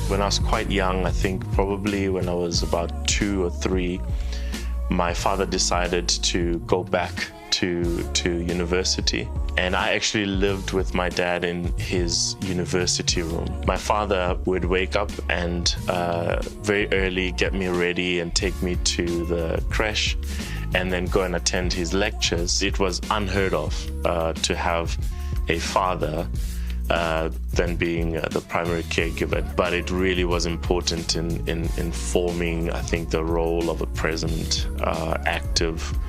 When I was quite young, I think probably when I was about 2 or 3, my father decided to go back to university. And I actually lived with my dad in his university room. My father would wake up and very early get me ready and take me to the creche and then go and attend his lectures. It was unheard of to have a father than being the primary caregiver, but it really was important in forming, I think, the role of a present, active father.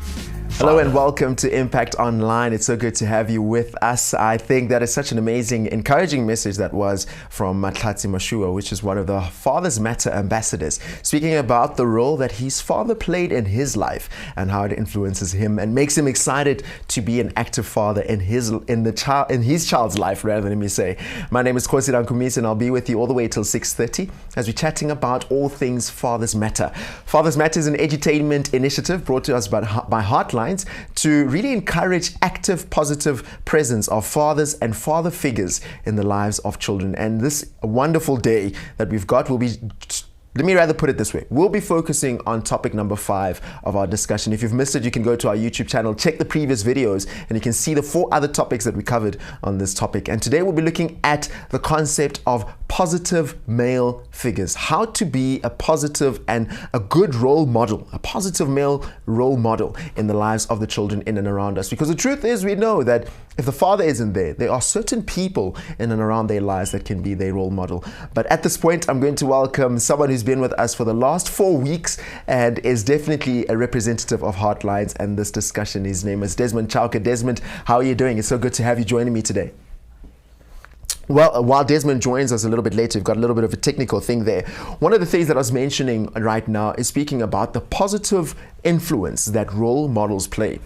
Hello and welcome to Impact Online. It's so good to have you with us. I think that is such an amazing, encouraging message that was from Kgosi Rankhumise, which is one of the Fathers Matter ambassadors, speaking about the role that his father played in his life and how it influences him and makes him excited to be an active father in his child's life, rather than me say. My name is Kgosi Rankhumise and I'll be with you all the way till 6:30 as we're chatting about all things Fathers Matter. Fathers Matter is an edutainment initiative brought to us by Heartlines to really encourage active, positive presence of fathers and father figures in the lives of children. And this wonderful day that we've got will be, let me rather put it this way, we'll be focusing on topic number 5 of our discussion. If you've missed it, you can go to our YouTube channel, check the previous videos, and you can see the 4 other topics that we covered on this topic. And today we'll be looking at the concept of positive male figures, how to be a positive and a good role model, a positive male role model in the lives of the children in and around us. Because the truth is, we know that if the father isn't there, there are certain people in and around their lives that can be their role model. But at this point, I'm going to welcome someone who's been with us for the last 4 weeks and is definitely a representative of Heartlines and this discussion. His name is Desmond Chauke. Desmond, how are you doing? It's so good to have you joining me today. Well, while Desmond joins us a little bit later, we've got a little bit of a technical thing there. One of the things that I was mentioning right now is speaking about the positive influence that role models play.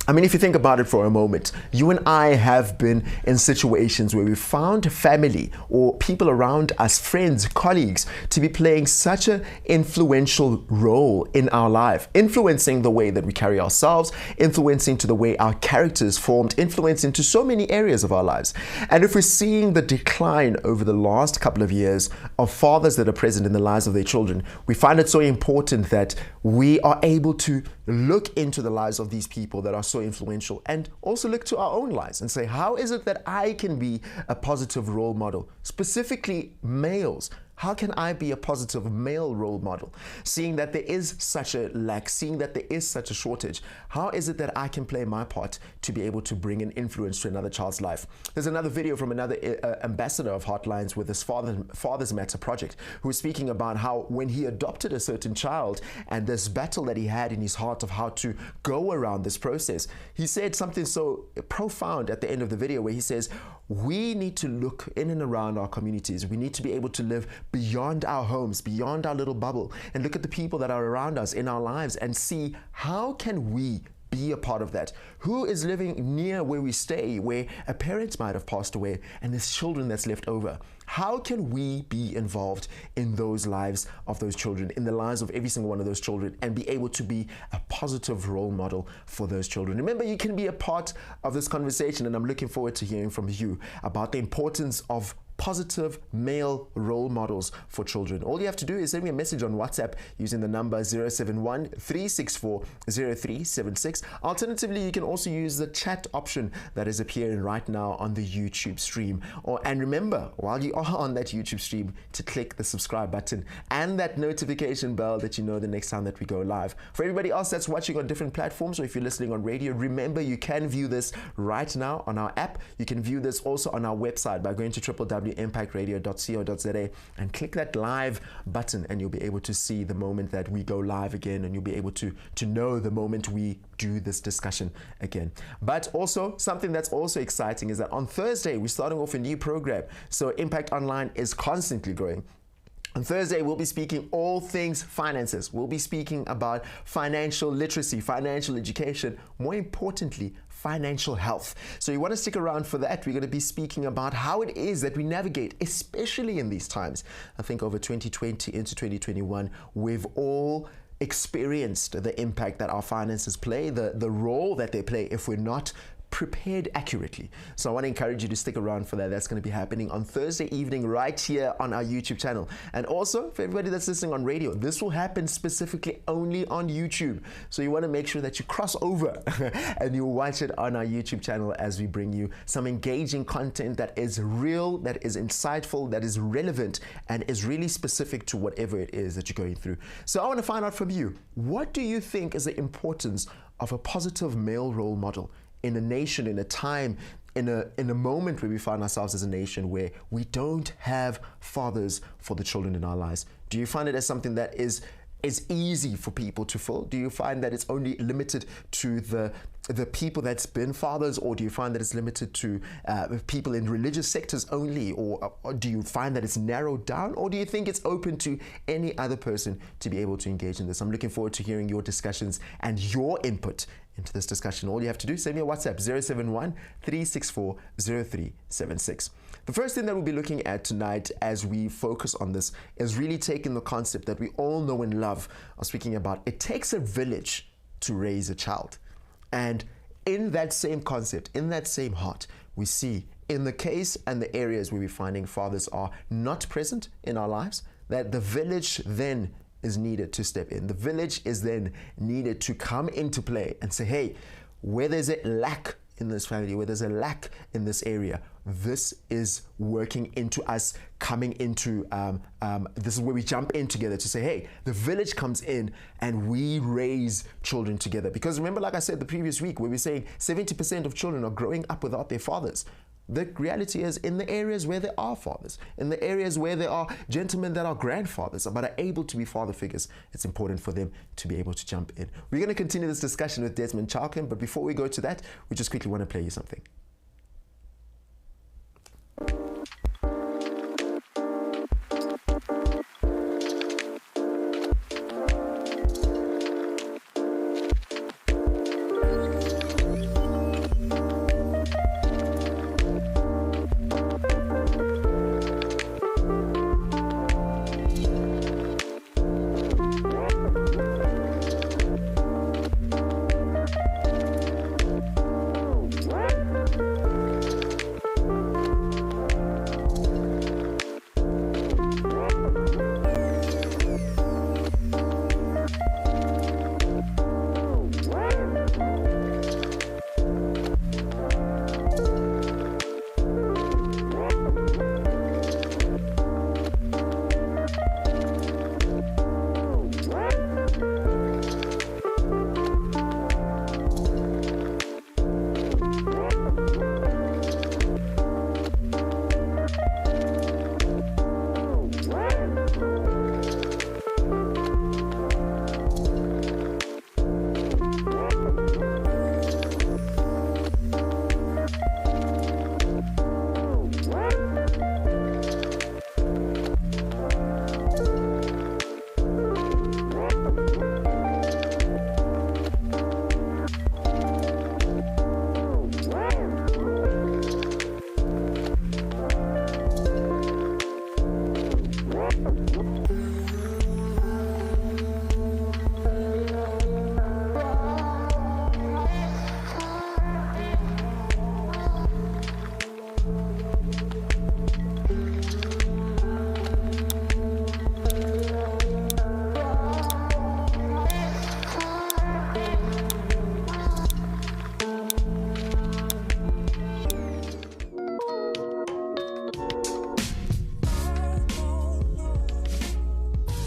I mean, if you think about it for a moment, you and I have been in situations where we found family or people around us, friends, colleagues, to be playing such an influential role in our life, influencing the way that we carry ourselves, influencing to the way our character is formed, influencing to so many areas of our lives. And if we're seeing the decline over the last couple of years of fathers that are present in the lives of their children, we find it so important that we are able to look into the lives of these people that are so influential and also look to our own lives and say, how is it that I can be a positive role model? Specifically males. How can I be a positive male role model? Seeing that there is such a lack, seeing that there is such a shortage, how is it that I can play my part to be able to bring an influence to another child's life? There's another video from another ambassador of Heartlines with this Fathers Matter project, who was speaking about how when he adopted a certain child and this battle that he had in his heart of how to go around this process, he said something so profound at the end of the video where he says, we need to look in and around our communities. We need to be able to live beyond our homes, beyond our little bubble, and look at the people that are around us in our lives and see how can we be a part of that. Who is living near where we stay, where a parent might have passed away and there's children that's left over? How can we be involved in those lives of those children, in the lives of every single one of those children, and be able to be a positive role model for those children? Remember, you can be a part of this conversation, and I'm looking forward to hearing from you about the importance of positive male role models for children. All you have to do is send me a message on WhatsApp using the number 071-364-0376. Alternatively, you can also use the chat option that is appearing right now on the YouTube stream. And remember, while you are on that YouTube stream, to click the subscribe button and that notification bell that you know the next time that we go live. For everybody else that's watching on different platforms, or if you're listening on radio, remember you can view this right now on our app. You can view this also on our website by going to www.impactradio.co.za and click that live button, and you'll be able to see the moment that we go live again, and you'll be able to know the moment we do this discussion again. But also something that's also exciting is that on Thursday we're starting off a new program. So Impact Online is constantly growing. On Thursday, we'll be speaking all things finances. We'll be speaking about financial literacy, financial education, more importantly, financial health. So you want to stick around for that. We're going to be speaking about how it is that we navigate, especially in these times. I think over 2020 into 2021, we've all experienced the impact that our finances play, the role that they play if we're not prepared accurately. So I want to encourage you to stick around for that. That's going to be happening on Thursday evening right here on our YouTube channel. And also, for everybody that's listening on radio, this will happen specifically only on YouTube. So you want to make sure that you cross over and you watch it on our YouTube channel as we bring you some engaging content that is real, that is insightful, that is relevant, and is really specific to whatever it is that you're going through. So I want to find out from you, what do you think is the importance of a positive male role model in a nation, in a time, in a moment where we find ourselves as a nation where we don't have fathers for the children in our lives? Do you find it as something that is easy for people to fill? Do you find that it's only limited to the people that's been fathers, or do you find that it's limited to people in religious sectors only, or do you find that it's narrowed down, or do you think it's open to any other person to be able to engage in this? I'm looking forward to hearing your discussions and your input into this discussion. All you have to do is send me a WhatsApp, 071-364-0376. The first thing that we'll be looking at tonight as we focus on this is really taking the concept that we all know and love, speaking about it takes a village to raise a child. And in that same concept, in that same heart, we see in the case and the areas where we're finding fathers are not present in our lives, that the village then is needed to step in. The village is then needed to come into play and say, hey, where there's a lack in this family, where there's a lack in this area, this is working into us coming into, this is where we jump in together to say, hey, the village comes in and we raise children together. Because remember, like I said the previous week, where we're saying 70% of children are growing up without their fathers. The reality is, in the areas where there are fathers, in the areas where there are gentlemen that are grandfathers but are able to be father figures, it's important for them to be able to jump in. We're going to continue this discussion with Desmond Chauke, but before we go to that, we just quickly want to play you something.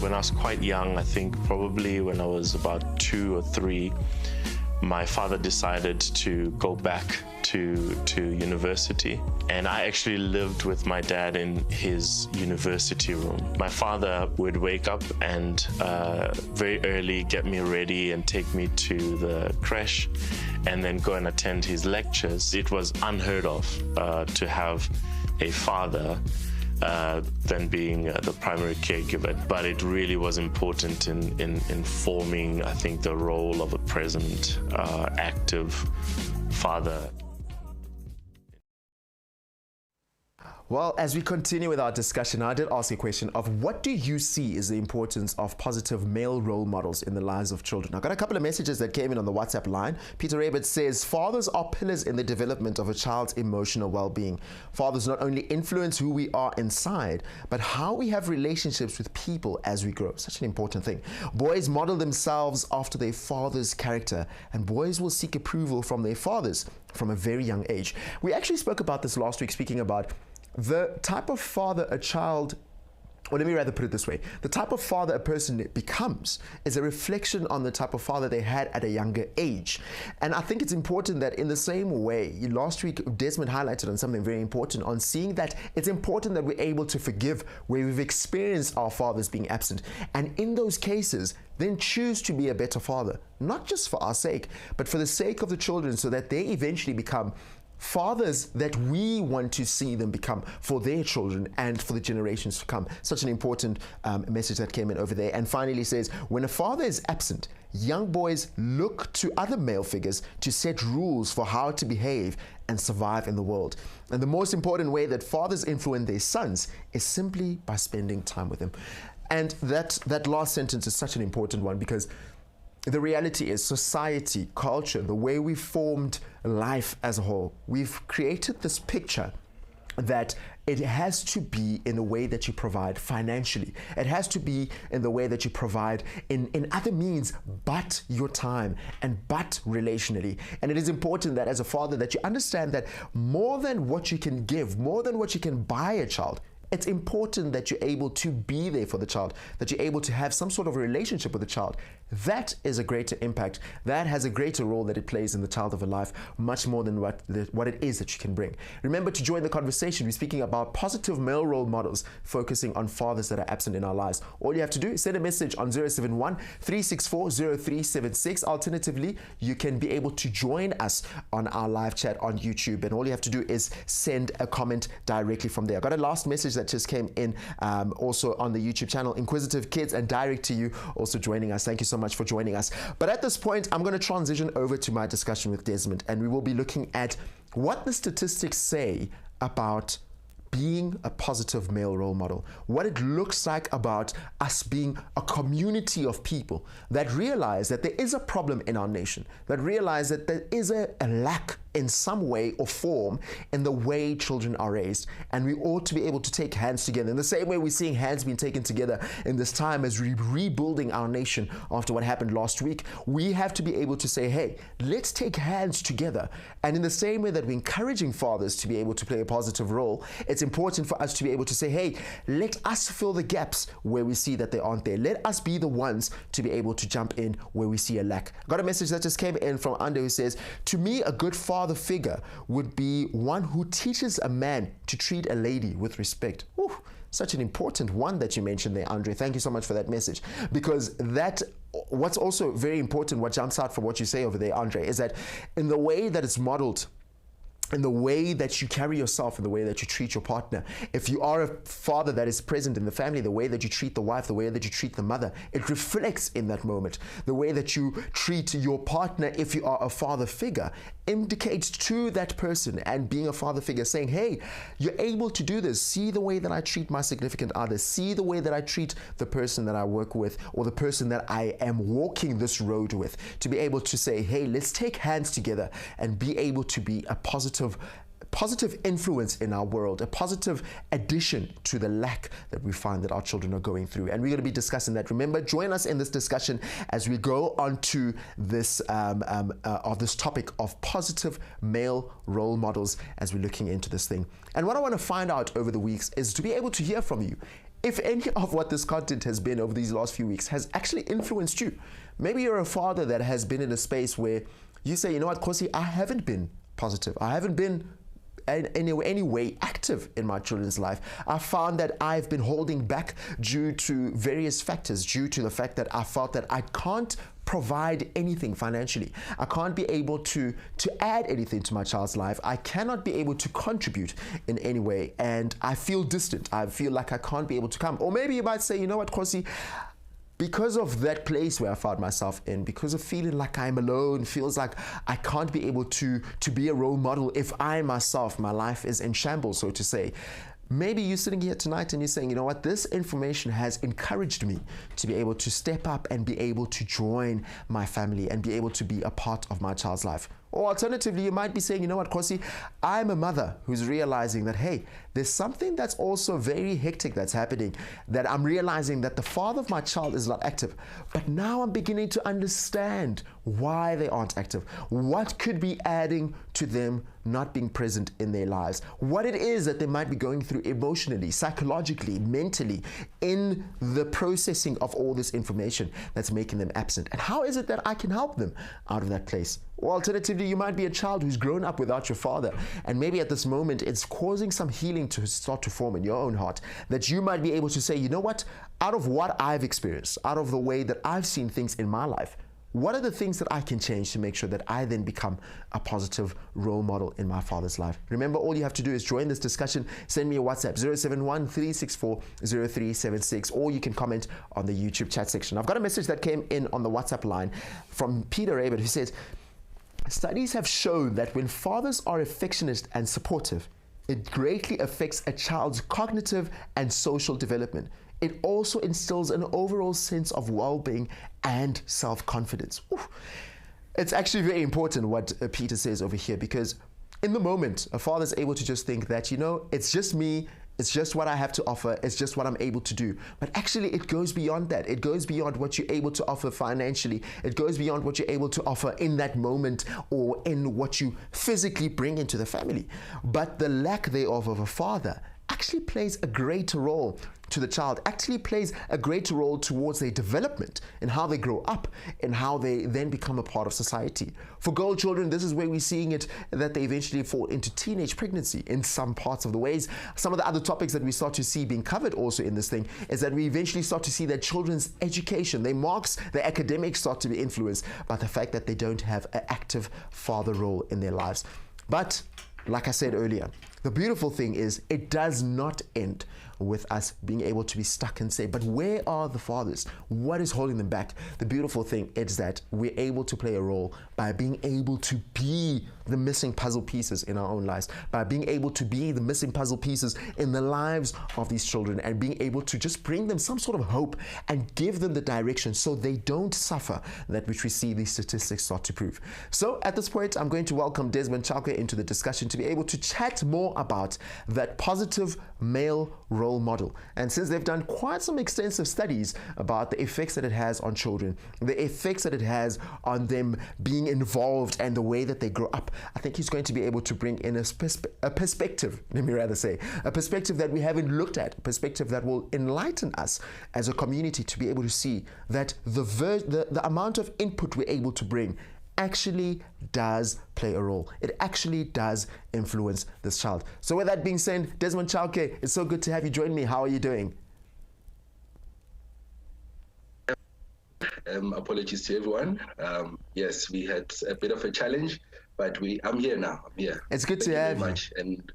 When I was quite young, I think probably when I was about 2 or 3, my father decided to go back to university, and I actually lived with my dad in his university room. My father would wake up and very early get me ready and take me to the creche and then go and attend his lectures. It was unheard of to have a father than being the primary caregiver, but it really was important in forming, I think, the role of a present, active father. Well, as we continue with our discussion, I did ask a question of what do you see is the importance of positive male role models in the lives of children? I got a couple of messages that came in on the WhatsApp line. Peter Rabert says, fathers are pillars in the development of a child's emotional well-being. Fathers not only influence who we are inside, but how we have relationships with people as we grow. Such an important thing. Boys model themselves after their father's character, and boys will seek approval from their fathers from a very young age. We actually spoke about this last week, speaking about the type of father a child, or let me rather put it this way, the type of father a person becomes is a reflection on the type of father they had at a younger age. And I think it's important that in the same way, last week Desmond highlighted on something very important, on seeing that it's important that we're able to forgive where we've experienced our fathers being absent. And in those cases, then choose to be a better father, not just for our sake, but for the sake of the children, so that they eventually become fathers that we want to see them become for their children and for the generations to come. Such an important message that came in over there. And finally says, when a father is absent, young boys look to other male figures to set rules for how to behave and survive in the world. And the most important way that fathers influence their sons is simply by spending time with them. And that last sentence is such an important one, because the reality is society, culture, the way we formed life as a whole, we've created this picture that it has to be in the way that you provide financially. It has to be in the way that you provide in other means but your time and but relationally. And it is important that as a father that you understand that more than what you can give, more than what you can buy a child, it's important that you're able to be there for the child, that you're able to have some sort of a relationship with the child. That is a greater impact. That has a greater role that it plays in the child of a life, much more than what it is that you can bring. Remember to join the conversation. We're speaking about positive male role models, focusing on fathers that are absent in our lives. All you have to do is send a message on 071-364-0376. Alternatively, you can be able to join us on our live chat on YouTube, and all you have to do is send a comment directly from there. I got a last message that just came in also on the YouTube channel, Inquisitive Kids, and direct to you also joining us. Thank you so much for joining us. But at this point, I'm going to transition over to my discussion with Desmond, and we will be looking at what the statistics say about being a positive male role model, what it looks like about us being a community of people that realize that there is a problem in our nation, that realize that there is a lack in some way or form in the way children are raised, and we ought to be able to take hands together in the same way we're seeing hands being taken together in this time as we're rebuilding our nation after what happened last week. We have to be able to say, hey, let's take hands together. And in the same way that we're encouraging fathers to be able to play a positive role, it's important for us to be able to say, hey, let us fill the gaps where we see that they aren't there. Let us be the ones to be able to jump in where we see a lack. I got a message that just came in from Ande who says, to me, a good father figure would be one who teaches a man to treat a lady with respect. Ooh, such an important one that you mentioned there, Andre. Thank you so much for that message, because what's also very important, what jumps out from what you say over there, Andre, is that in the way that it's modeled, in the way that you carry yourself, in the way that you treat your partner. If you are a father that is present in the family, the way that you treat the wife, the way that you treat the mother, it reflects in that moment. The way that you treat your partner, if you are a father figure, indicates to that person, and being a father figure saying, hey, you're able to do this. See the way that I treat my significant other. See the way that I treat the person that I work with, or the person that I am walking this road with. To be able to say, hey, let's take hands together and be able to be a positive influence in our world, a positive addition to the lack that we find that our children are going through. And we're going to be discussing that. Remember, join us in this discussion as we go on to this this topic of positive male role models as we're looking into this thing. And what I want to find out over the weeks is to be able to hear from you. If any of what this content has been over these last few weeks has actually influenced you. Maybe you're a father that has been in a space where you say, you know what, Kgosi, I haven't been positive. I haven't been in any way active in my children's life. I found that I've been holding back due to various factors, due to the fact that I felt that I can't provide anything financially. I can't be able to add anything to my child's life. I cannot be able to contribute in any way, and I feel distant. I feel like I can't be able to come. Or maybe you might say, you know what, Kgosi, because of that place where I found myself in, because of feeling like I'm alone, feels like I can't be able to be a role model if I myself, my life is in shambles, so to say. Maybe you're sitting here tonight and you're saying, you know what, this information has encouraged me to be able to step up and be able to join my family and be able to be a part of my child's life. Or alternatively, you might be saying, you know what, Kgosi, I'm a mother who's realizing that, hey, there's something that's also very hectic that's happening, that I'm realizing that the father of my child is not active. But now I'm beginning to understand why they aren't active. What could be adding to them not being present in their lives? What it is that they might be going through emotionally, psychologically, mentally, in the processing of all this information that's making them absent. And how is it that I can help them out of that place? Or alternatively, you might be a child who's grown up without your father, and maybe at this moment it's causing some healing to start to form in your own heart, that you might be able to say, you know what, out of what I've experienced, out of the way that I've seen things in my life, what are the things that I can change to make sure that I then become a positive role model in my father's life? Remember, all you have to do is join this discussion. Send me a WhatsApp, 071-364-0376, or you can comment on the YouTube chat section. I've got a message that came in on the WhatsApp line from Peter Abel, who says, studies have shown that when fathers are affectionate and supportive, it greatly affects a child's cognitive and social development. It also instills an overall sense of well-being and self-confidence. It's actually very important what Peter says over here, because in the moment, a father is able to just think that, you know, it's just me, it's just what I have to offer, it's just what I'm able to do. But actually, it goes beyond that. It goes beyond what you're able to offer financially. It goes beyond what you're able to offer in that moment or in what you physically bring into the family. But the lack thereof of a father actually plays a greater role to the child, actually plays a greater role towards their development and how they grow up and how they then become a part of society. For girl children, this is where we're seeing it, that they eventually fall into teenage pregnancy in some parts of the ways. Some of the other topics that we start to see being covered also in this thing is that we eventually start to see that children's education, their marks, their academics start to be influenced by the fact that they don't have an active father role in their lives. But like I said earlier, the beautiful thing is it does not end with us being able to be stuck and say, but where are the fathers? What is holding them back? The beautiful thing is that we're able to play a role by being able to be the missing puzzle pieces in our own lives, by being able to be the missing puzzle pieces in the lives of these children, and being able to just bring them some sort of hope and give them the direction so they don't suffer that which we see these statistics start to prove. So at this point, I'm going to welcome Desmond Chauke into the discussion to be able to chat more about that positive male role model. And since they've done quite some extensive studies about the effects that it has on children, the effects that it has on them being involved and the way that they grow up, I think he's going to be able to bring in a perspective, let me rather say, a perspective that we haven't looked at, a perspective that will enlighten us as a community to be able to see that the amount of input we're able to bring actually does play a role. It actually does influence this child. So with that being said, Desmond Chauke, it's so good to have you join me. How are you doing? Apologies to everyone. Yes, we had a bit of a challenge, but I'm here now. I'm here. It's good to have you. Much. And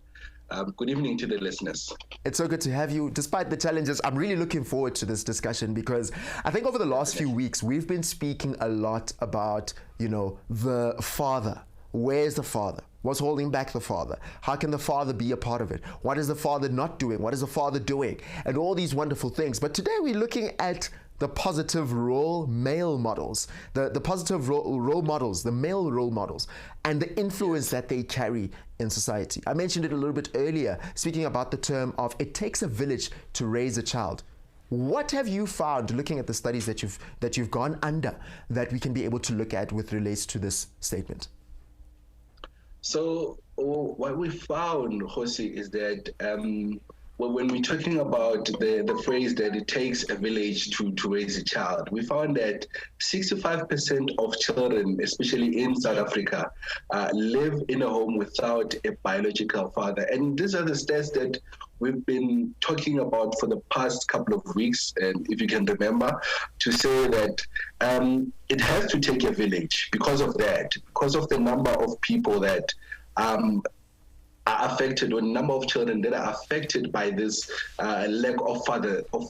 good evening to the listeners. It's so good to have you. Despite the challenges, I'm really looking forward to this discussion because I think over the last few weeks, we've been speaking a lot about, the father. Where's the father? What's holding back the father? How can the father be a part of it? What is the father not doing? What is the father doing? And all these wonderful things. But today we're looking at the positive role male models, the positive role models, the male role models, and the influence that they carry in society. I mentioned it a little bit earlier, speaking about the term of it takes a village to raise a child. What have you found looking at the studies that you've gone under that we can be able to look at with relates to this statement? So what we found, Kgosi, is that when we're talking about the phrase that it takes a village to raise a child, we found that 65% of children, especially in South Africa, live in a home without a biological father. And these are the stats that we've been talking about for the past couple of weeks, and if you can remember, to say that it has to take a village because of that, because of the number of people that are affected, or number of children that are affected by this lack of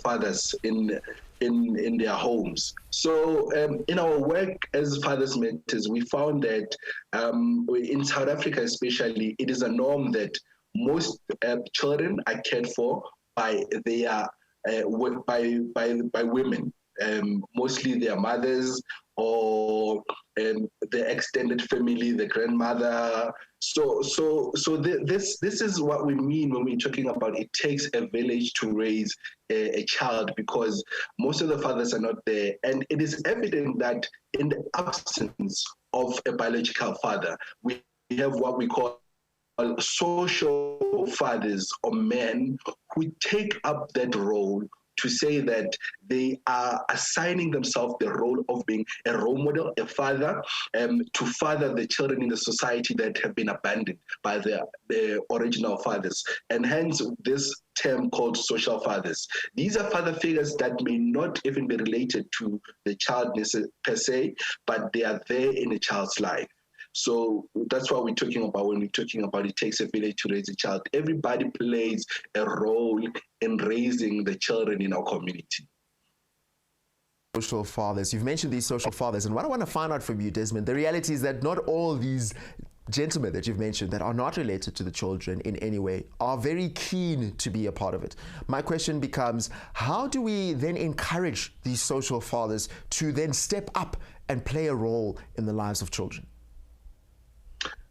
fathers in their homes. So in our work as Fathers Matters, we found that in South Africa especially, it is a norm that most children are cared for by their by women, mostly their mothers or the extended family, the grandmother. This is what we mean when we're talking about it takes a village to raise a child, because most of the fathers are not there, and it is evident that in the absence of a biological father, we have what we call social fathers, or men who take up that role, to say that they are assigning themselves the role of being a role model, a father, to father the children in the society that have been abandoned by their original fathers. And hence this term called social fathers. These are father figures that may not even be related to the child per se, but they are there in a child's life. So that's what we're talking about when we're talking about it takes a village to raise a child. Everybody plays a role in raising the children in our community. Social fathers. You've mentioned these social fathers, and what I want to find out from you, Desmond, the reality is that not all these gentlemen that you've mentioned that are not related to the children in any way are very keen to be a part of it. My question becomes, how do we then encourage these social fathers to then step up and play a role in the lives of children?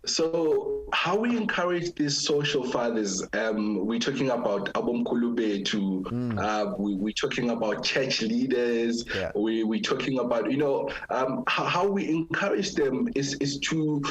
So how we encourage these social fathers, we're talking about abomkhulu to we're talking about church leaders, we're talking about, how we encourage them is to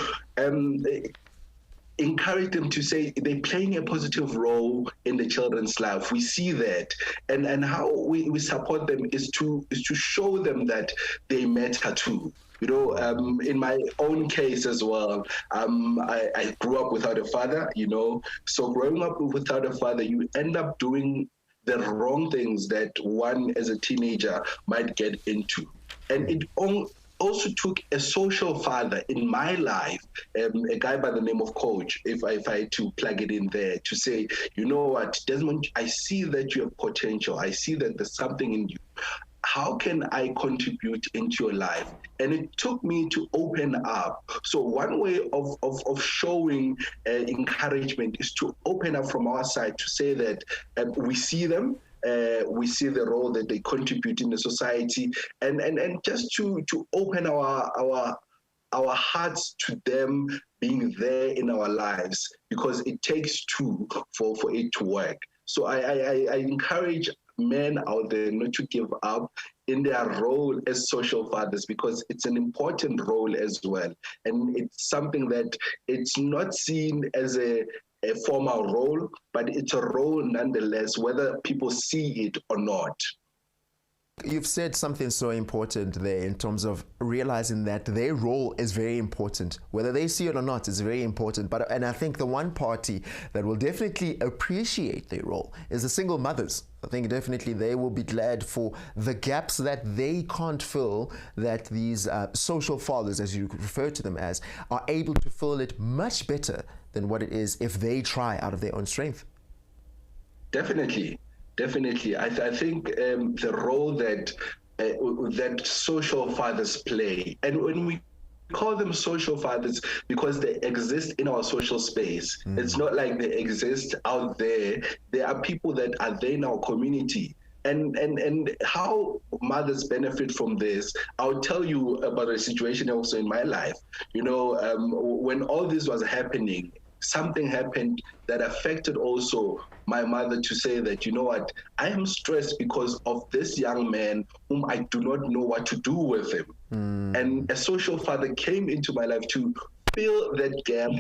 encourage them to say they're playing a positive role in the children's life. We see that, and how we support them is to show them that they matter too. In my own case as well, I grew up without a father, so growing up without a father, you end up doing the wrong things that one as a teenager might get into. And it also took a social father in my life, a guy by the name of Coach, if I had to plug it in there, to say, you know what, Desmond, I see that you have potential. I see that there's something in you. How can I contribute into your life? And it took me to open up. So one way of showing encouragement is to open up from our side, to say that we see them, we see the role that they contribute in the society, and just to open our hearts to them being there in our lives, because it takes two for it to work. So I encourage men out there not to give up in their role as social fathers, because it's an important role as well. And it's something that it's not seen as a formal role, but it's a role nonetheless, whether people see it or not. You've said something so important there in terms of realizing that their role is very important. Whether they see it or not is very important. And I think the one party that will definitely appreciate their role is the single mothers. I think definitely they will be glad for the gaps that they can't fill, that these social fathers, as you refer to them as, are able to fill it much better than what it is if they try out of their own strength. Definitely. I think the role that social fathers play, and when we call them social fathers because they exist in our social space, it's not like they exist out there. There are people that are there in our community. And how mothers benefit from this, I'll tell you about a situation also in my life. When all this was happening, something happened that affected also my mother, to say that, you know what, I am stressed because of this young man whom I do not know what to do with him. And a social father came into my life to fill that gap,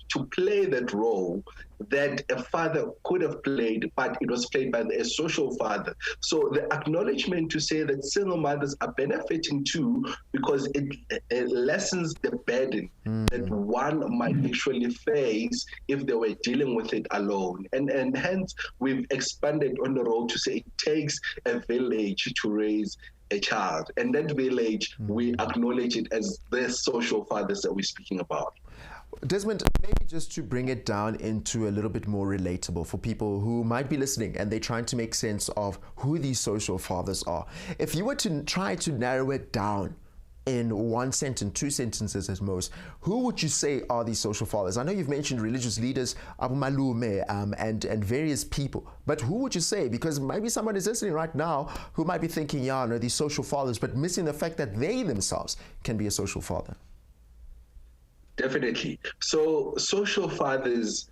to play that role that a father could have played, but it was played by a social father. So the acknowledgement to say that single mothers are benefiting too, because it lessens the burden that one might actually face if they were dealing with it alone. And hence we've expanded on the role to say it takes a village to raise a child, and that village, we acknowledge it as the social fathers that we're speaking about. Desmond, maybe just to bring it down into a little bit more relatable for people who might be listening and they're trying to make sense of who these social fathers are. If you were to try to narrow it down in one sentence, two sentences at most, who would you say are these social fathers? I know you've mentioned religious leaders, abumalume, and various people, but who would you say? Because maybe someone is listening right now who might be thinking, yeah, no, these social fathers, but missing the fact that they themselves can be a social father. Definitely. So social fathers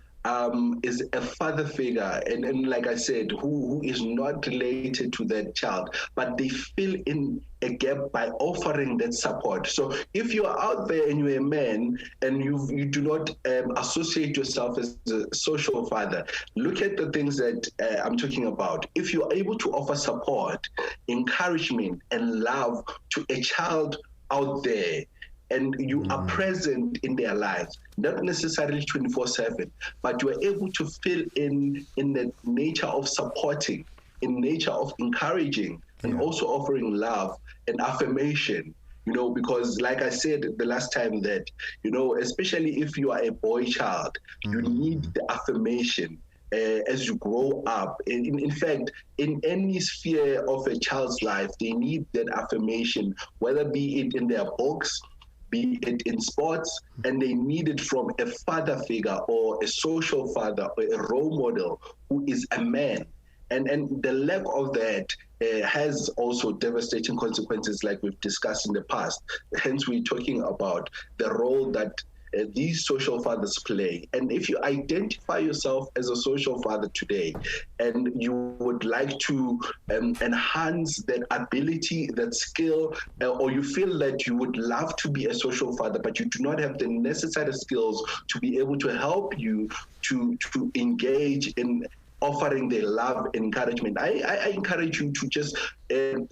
is a father figure, and like I said, who is not related to that child, but they fill in a gap by offering that support. So if you are out there and you're a man and you do not associate yourself as a social father, look at the things that I'm talking about. If you're able to offer support, encouragement, and love to a child out there, and you are present in their lives, not necessarily 24/7, but you are able to fill in the nature of supporting, in nature of encouraging, and also offering love and affirmation. Because like I said the last time that, especially if you are a boy child, you need the affirmation as you grow up. In fact, in any sphere of a child's life, they need that affirmation, whether be it in their books, be it in sports, and they need it from a father figure or a social father or a role model who is a man. And the lack of that has also devastating consequences, like we've discussed in the past. Hence, we're talking about the role that these social fathers play. And if you identify yourself as a social father today, and you would like to enhance that ability, that skill, or you feel that you would love to be a social father, but you do not have the necessary skills to be able to help you to engage in offering their love and encouragement, I encourage you to just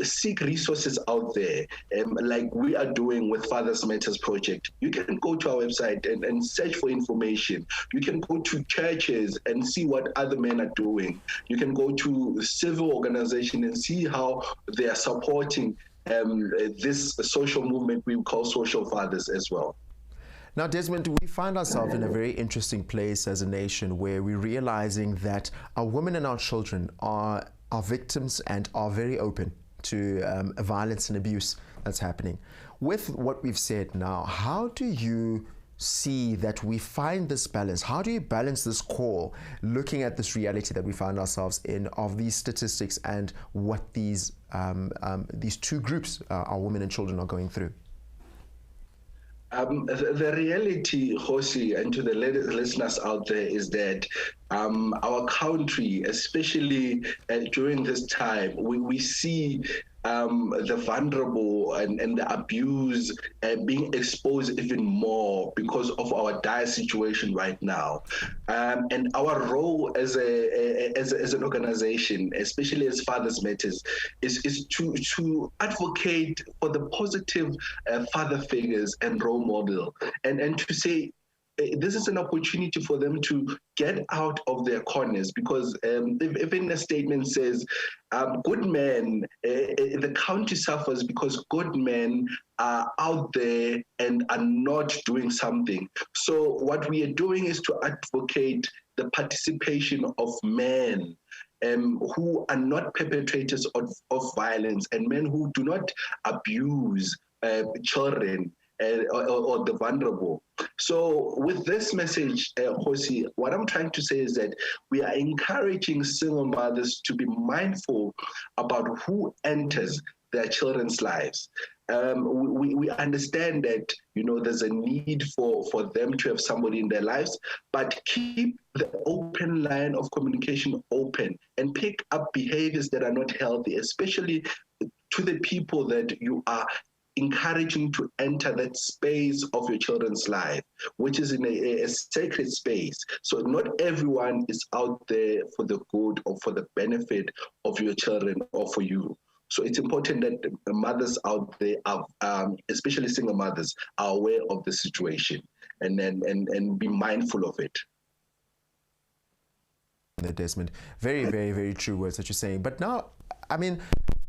seek resources out there, like we are doing with Fathers Matters Project. You can go to our website and search for information. You can go to churches and see what other men are doing. You can go to civil organizations and see how they are supporting this social movement we call social fathers as well. Now, Desmond, we find ourselves in a very interesting place as a nation where we're realizing that our women and our children are victims and are very open to violence and abuse that's happening. With what we've said now, how do you see that we find this balance? How do you balance this call, looking at this reality that we find ourselves in of these statistics and what these two groups, our women and children, are going through? The reality, Kgosi, and to the listeners out there, is that our country, especially during this time, we see the vulnerable and the abuse being exposed even more because of our dire situation right now. And our role as an organization, especially as Fathers Matters, is to advocate for the positive father figures and role model, and to say, this is an opportunity for them to get out of their corners, because even the statement says, good men, the country suffers because good men are out there and are not doing something. So what we are doing is to advocate the participation of men who are not perpetrators of violence, and men who do not abuse children or the vulnerable. So with this message, Kgosi, what I'm trying to say is that we are encouraging single mothers to be mindful about who enters their children's lives. We understand that, there's a need for them to have somebody in their lives, but keep the open line of communication open and pick up behaviors that are not healthy, especially to the people that you are encouraging to enter that space of your children's life, which is in a sacred space. So not everyone is out there for the good or for the benefit of your children or for you. So it's important that the mothers out there, are, especially single mothers, are aware of the situation and be mindful of it. Desmond, very, very, very true words that you're saying. But now,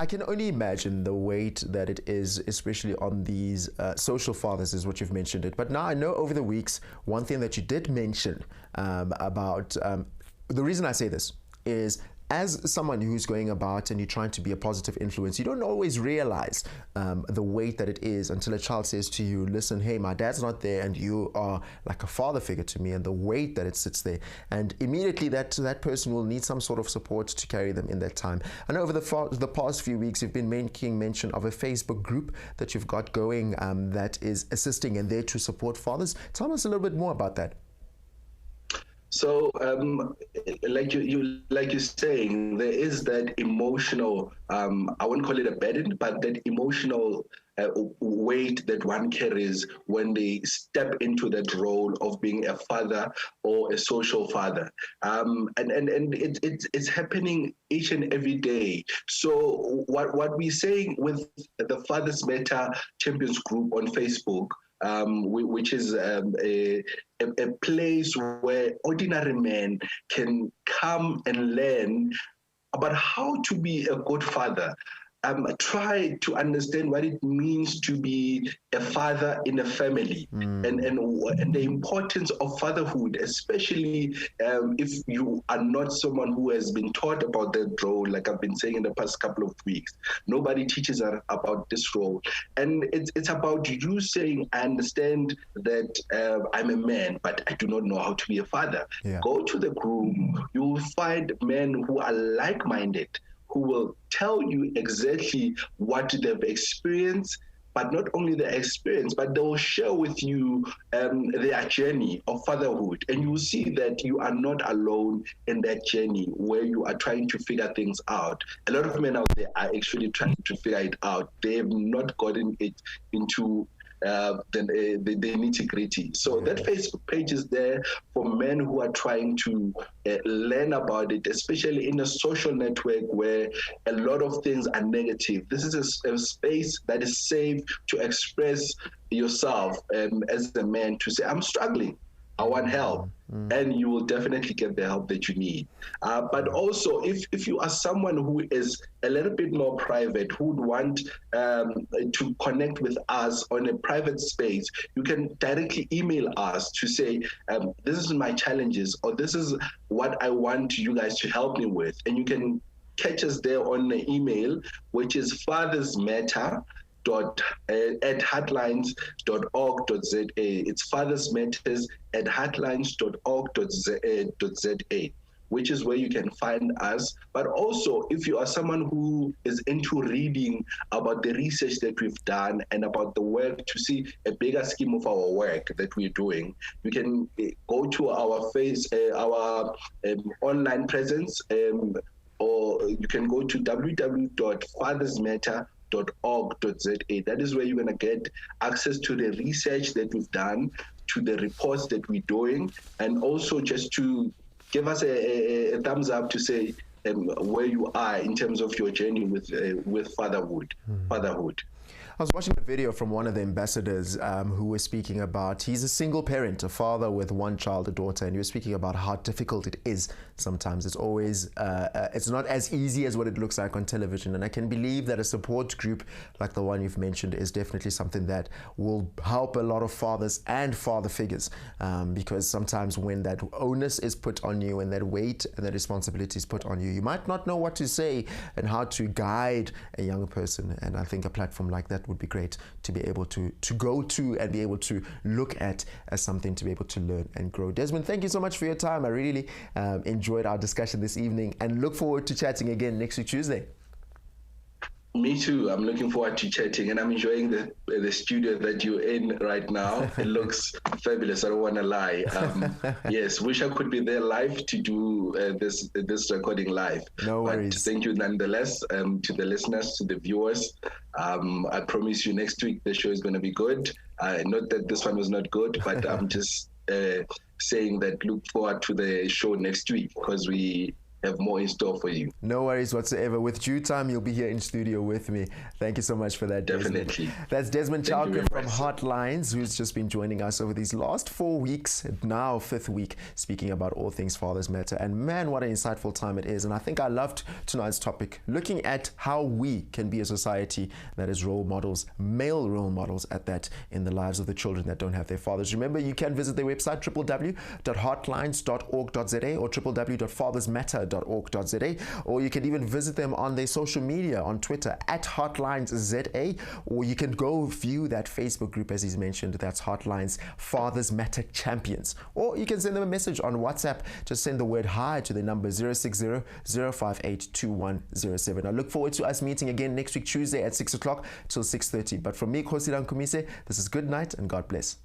I can only imagine the weight that it is, especially on these social fathers, is what you've mentioned it. But now I know over the weeks, one thing that you did mention about, the reason I say this is as someone who's going about and you're trying to be a positive influence, you don't always realize the weight that it is until a child says to you, listen, hey, my dad's not there and you are like a father figure to me, and the weight that it sits there. And immediately that person will need some sort of support to carry them in that time. I know over the past few weeks, you've been making mention of a Facebook group that you've got going that is assisting and there to support fathers. Tell us a little bit more about that. So, like you're saying, there is that emotional, I wouldn't call it a burden, but that emotional weight that one carries when they step into that role of being a father or a social father. And it's happening each and every day. So what we're saying with the Fathers Matter Champions group on Facebook, which is a place where ordinary men can come and learn about how to be a good father. Try to understand what it means to be a father in a family, and the importance of fatherhood, especially if you are not someone who has been taught about that role. Like I've been saying in the past couple of weeks, nobody teaches about this role, and it's about you saying, I understand that I'm a man, but I do not know how to be a father. Yeah. Go to the group, you will find men who are like-minded, who will tell you exactly what they've experienced, but not only their experience, but they will share with you their journey of fatherhood. And you will see that you are not alone in that journey where you are trying to figure things out. A lot of men out there are actually trying to figure it out. They have not gotten it into the nitty-gritty. So that Facebook page is there for men who are trying to learn about it, especially in a social network where a lot of things are negative. This is a space that is safe to express yourself as a man, to say, I'm struggling, I want help. And you will definitely get the help that you need. But also, if you are someone who is a little bit more private, who would want to connect with us on a private space, you can directly email us to say, this is my challenges, or this is what I want you guys to help me with. And you can catch us there on the email, which is fathersmatter@heartlines.org.za. It's fathersmatters@heartlines.org.za, which is where you can find us. But also, if you are someone who is into reading about the research that we've done and about the work to see a bigger scheme of our work that we're doing, you can go to our online presence, or you can go to www.fathersmatter.org.za. That is where you're going to get access to the research that we've done, to the reports that we're doing, and also just to give us a thumbs up to say where you are in terms of your journey with fatherhood. I was watching a video from one of the ambassadors who was speaking about, he's a single parent, a father with one child, a daughter, and he was speaking about how difficult it is sometimes. It's always, it's not as easy as what it looks like on television. And I can believe that a support group like the one you've mentioned is definitely something that will help a lot of fathers and father figures, because sometimes when that onus is put on you and that weight and that responsibility is put on you, you might not know what to say and how to guide a young person. And I think a platform like that would be great to be able to go to and be able to look at as something to be able to learn and grow. Desmond, thank you so much for your time. I really enjoyed our discussion this evening and look forward to chatting again next week, Tuesday. Me too. I'm looking forward to chatting, and I'm enjoying the studio that you're in right now. It looks fabulous. I don't want to lie. Yes, wish I could be there live to do this recording live. No worries. But thank you nonetheless to the listeners, to the viewers. I promise you next week the show is going to be good. Not that this one was not good, but I'm just saying that look forward to the show next week, because we have more in store for you. No worries whatsoever. With due time, you'll be here in studio with me. Thank you so much for that, Definitely. Desmond. That's Desmond Chauke from Heartlines, who's just been joining us over these last 4 weeks, now 5th week, speaking about all things Fathers Matter. And man, what an insightful time it is. And I think I loved tonight's topic, looking at how we can be a society that is role models, male role models at that, in the lives of the children that don't have their fathers. Remember, you can visit their website, www.heartlines.org.za or www.fathersmatter.org.za. heartlines.org.za, or you can even visit them on their social media on Twitter at HeartlinesZA, or you can go view that Facebook group as he's mentioned. That's Heartlines Fathers Matter Champions. Or you can send them a message on WhatsApp. Just send the word hi to the number 060-058-2107. I look forward to us meeting again next week Tuesday at 6 o'clock till 6:30. But from me, Kgosi Rankhumise, this is good night and God bless.